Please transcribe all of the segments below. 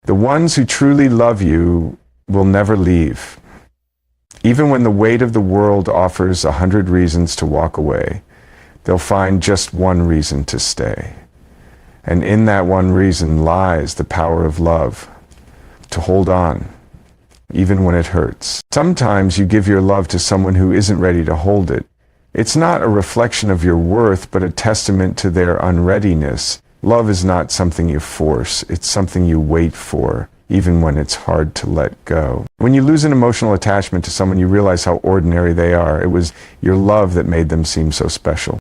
The ones who truly love you will never leave. Even when the weight of the world offers 100 reasons to walk away, they'll find just one reason to stay. And in that one reason lies the power of love, to hold on, even when it hurts. Sometimes you give your love to someone who isn't ready to hold it. It's not a reflection of your worth, but a testament to their unreadiness. Love is not something you force, it's something you wait for, even when it's hard to let go. When you lose an emotional attachment to someone, you realize how ordinary they are. It was your love that made them seem so special.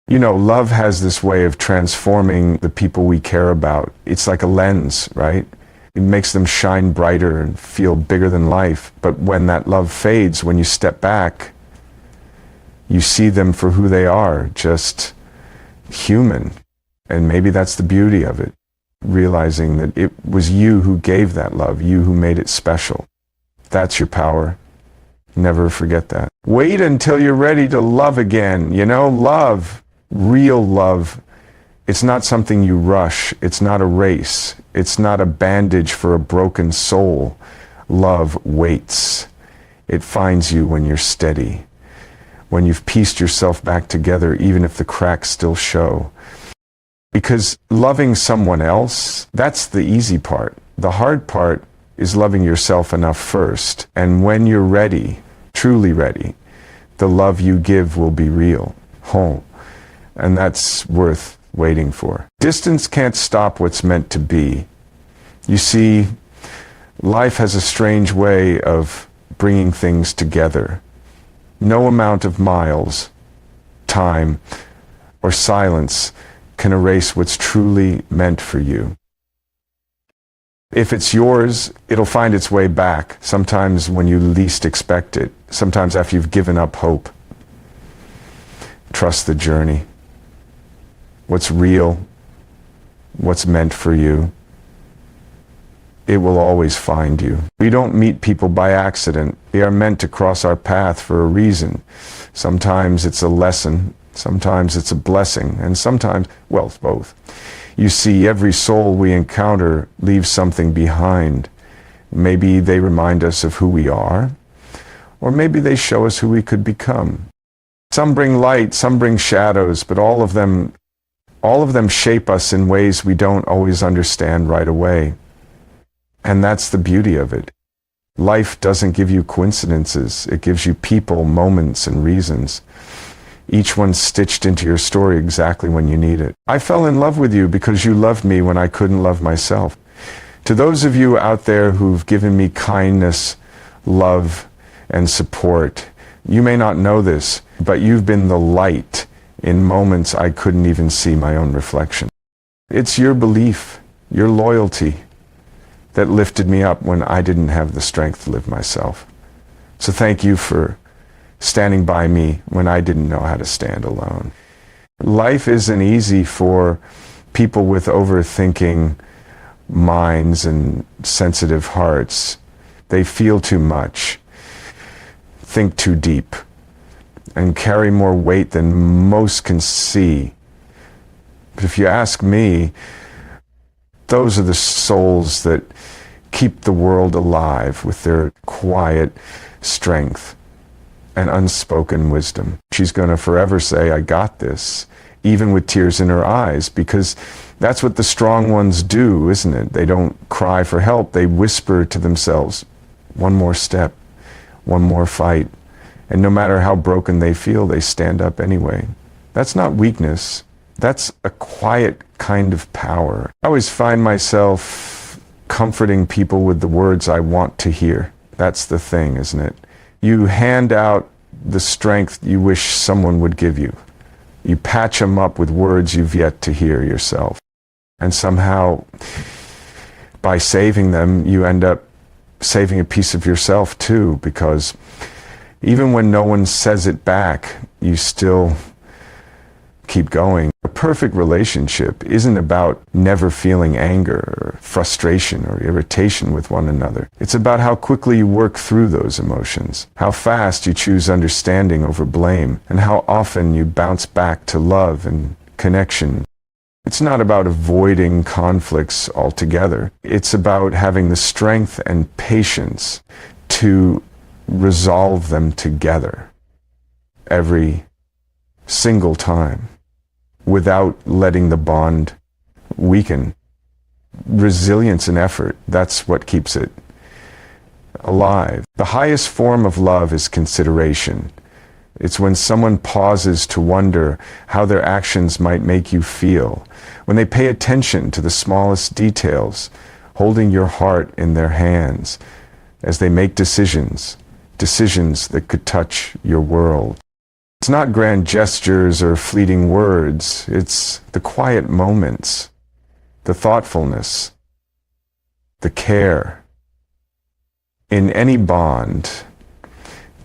You know, love has this way of transforming the people we care about. It's like a lens, right? It makes them shine brighter and feel bigger than life. But when that love fades, when you step back, you see them for who they are, just human. And maybe that's the beauty of it, realizing that it was you who gave that love, you who made it special. That's your power. Never forget that. Wait until you're ready to love again. You know, love, real love, it's not something you rush. It's not a race. It's not a bandage for a broken soul. Love waits. It finds you when you're steady, when you've pieced yourself back together, even if the cracks still show. Because loving someone else, that's the easy part. The hard part is loving yourself enough first. And when you're ready, truly ready, the love you give will be real, whole. And that's worth waiting for. Distance can't stop what's meant to be. You see, life has a strange way of bringing things together. No amount of miles, time, or silence can erase what's truly meant for you. If it's yours, it'll find its way back, sometimes when you least expect it, sometimes after you've given up hope. Trust the journey. What's real, what's meant for you, it will always find you. We don't meet people by accident. They are meant to cross our path for a reason. Sometimes it's a lesson, sometimes it's a blessing, and sometimes, well, it's both. You see, every soul we encounter leaves something behind. Maybe they remind us of who we are, or maybe they show us who we could become. Some bring light, some bring shadows, but all of them shape us in ways we don't always understand right away. And that's the beauty of it. Life doesn't give you coincidences. It gives you people, moments, and reasons. Each one stitched into your story exactly when you need it. I fell in love with you because you loved me when I couldn't love myself. To those of you out there who've given me kindness, love, and support, you may not know this, but you've been the light in moments I couldn't even see my own reflection. It's your belief, your loyalty, that lifted me up when I didn't have the strength to live myself. So thank you for standing by me when I didn't know how to stand alone. Life isn't easy for people with overthinking minds and sensitive hearts. They feel too much, think too deep, and carry more weight than most can see. But if you ask me, those are the souls that keep the world alive with their quiet strength and unspoken wisdom. She's going to forever say, I got this, even with tears in her eyes, because that's what the strong ones do, isn't it? They don't cry for help. They whisper to themselves, one more step, one more fight. And no matter how broken they feel, they stand up anyway. That's not weakness. That's a quiet kind of power. I always find myself comforting people with the words I want to hear. That's the thing, isn't it? You hand out the strength you wish someone would give you. You patch them up with words you've yet to hear yourself. And somehow, by saving them, you end up saving a piece of yourself too, because even when no one says it back, you still keep going. A perfect relationship isn't about never feeling anger or frustration or irritation with one another. It's about how quickly you work through those emotions, how fast you choose understanding over blame, and how often you bounce back to love and connection. It's not about avoiding conflicts altogether. It's about having the strength and patience to resolve them together every single time without letting the bond weaken. Resilience and effort, that's what keeps it alive. The highest form of love is consideration. It's when someone pauses to wonder how their actions might make you feel, when they pay attention to the smallest details, holding your heart in their hands as they make decisions that could touch your world. It's not grand gestures or fleeting words, it's the quiet moments, the thoughtfulness, the care. In any bond,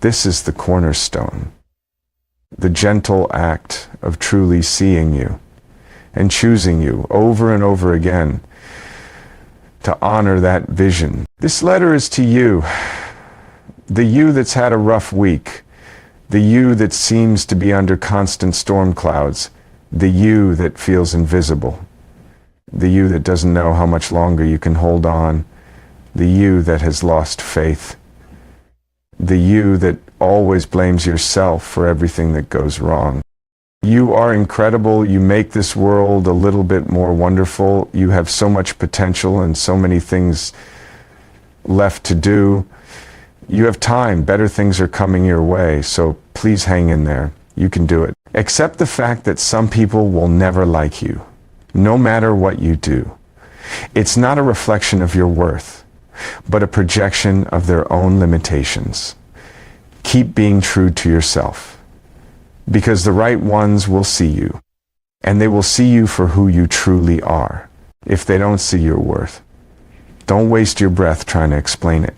this is the cornerstone. The gentle act of truly seeing you and choosing you over and over again to honor that vision. This letter is to you, the you that's had a rough week, the you that seems to be under constant storm clouds, the you that feels invisible, the you that doesn't know how much longer you can hold on, the you that has lost faith, the you that always blames yourself for everything that goes wrong. You are incredible. You make this world a little bit more wonderful. You have so much potential and so many things left to do. You have time. Better things are coming your way, so please hang in there. You can do it. Accept the fact that some people will never like you, no matter what you do. It's not a reflection of your worth, but a projection of their own limitations. Keep being true to yourself, because the right ones will see you, and they will see you for who you truly are. If they don't see your worth, don't waste your breath trying to explain it.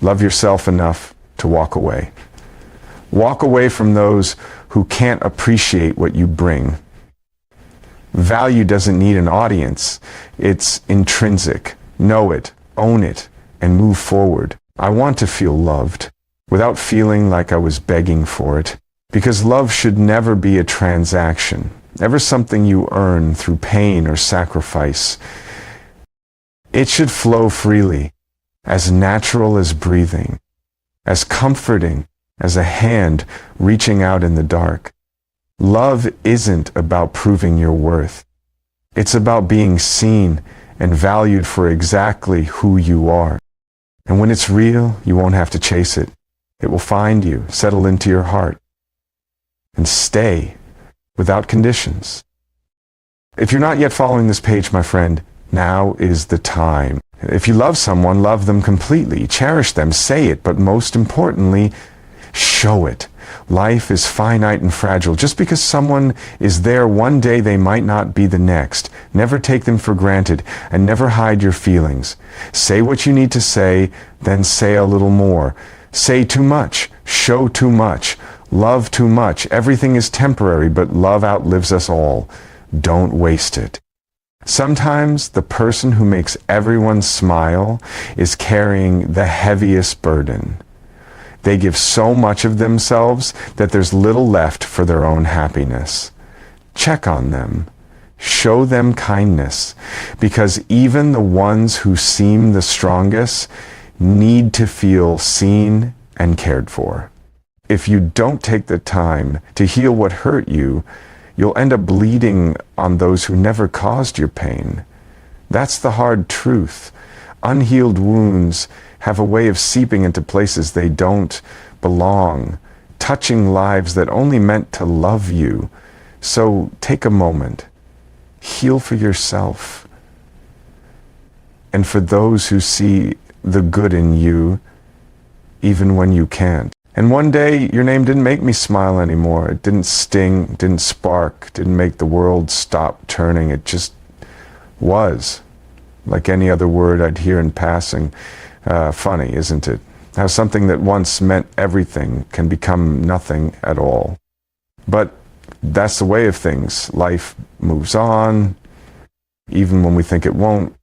Love yourself enough to walk away. Walk away from those who can't appreciate what you bring. Value doesn't need an audience. It's intrinsic. Know it, own it, and move forward. I want to feel loved without feeling like I was begging for it, because love should never be a transaction, never something you earn through pain or sacrifice. It should flow freely, as natural as breathing, as comforting as a hand reaching out in the dark. Love isn't about proving your worth. It's about being seen and valued for exactly who you are. And when it's real, you won't have to chase it. It will find you, settle into your heart, and stay without conditions. If you're not yet following this page, my friend, now is the time. If you love someone, love them completely. Cherish them, say it, but most importantly, show it. Life is finite and fragile. Just because someone is there one day, they might not be the next. Never take them for granted, and never hide your feelings. Say what you need to say, then say a little more. Say too much, show too much, love too much. Everything is temporary, but love outlives us all. Don't waste it. Sometimes the person who makes everyone smile is carrying the heaviest burden. They give so much of themselves that there's little left for their own happiness. Check on them. Show them kindness, because even the ones who seem the strongest need to feel seen and cared for. If you don't take the time to heal what hurt you, you'll end up bleeding on those who never caused your pain. That's the hard truth. Unhealed wounds have a way of seeping into places they don't belong, touching lives that only meant to love you. So take a moment. Heal for yourself. And for those who see the good in you, even when you can't. And one day, your name didn't make me smile anymore. It didn't sting, didn't spark, didn't make the world stop turning. It just was, like any other word I'd hear in passing. Funny, isn't it? How something that once meant everything can become nothing at all. But that's the way of things. Life moves on, even when we think it won't.